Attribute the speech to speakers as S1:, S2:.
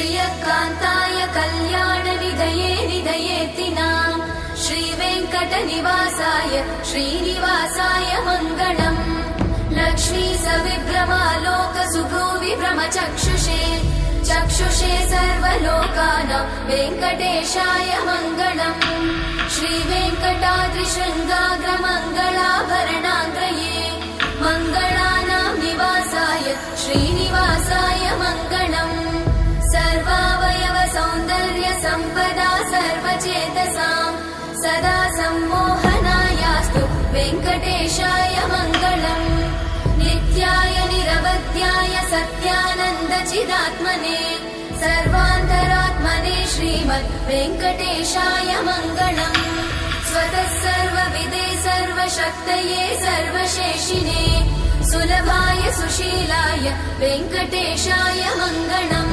S1: श्रियकान्ताय कल्याणनिधये निधयेतिनाम् श्रीवेङ्कटनिवासाय श्रीनिवासाय मङ्गलम् लक्ष्मी सविभ्रमालोक सुभ्रूविभ्रमचक्षुषे चक्षुषे सर्वलोकानां वेङ्कटेशाय मङ्गलम् श्रीवेङ्कटाद्रिशृङ्गाग्रमङ्गलाभरणाङ्गये मङ्गलानां निवासाय श्रीनिवासाय मङ्गलम् सर्वावयव सौन्दर्य सम्पदा सर्वचेतसां सदा सम्मोहनायास्तु वेङ्कटेशाय मङ्गलम् नित्याय निरवध्याय सत्यानन्दचिदात्मने सर्वान्तरात्मने श्रीमद् वेङ्कटेशाय मङ्गलम् स्वतः सर्वविदे सर्वशक्तये सर्वशेषिने सुलभाय सुशीलाय वेङ्कटेशाय मङ्गलम्।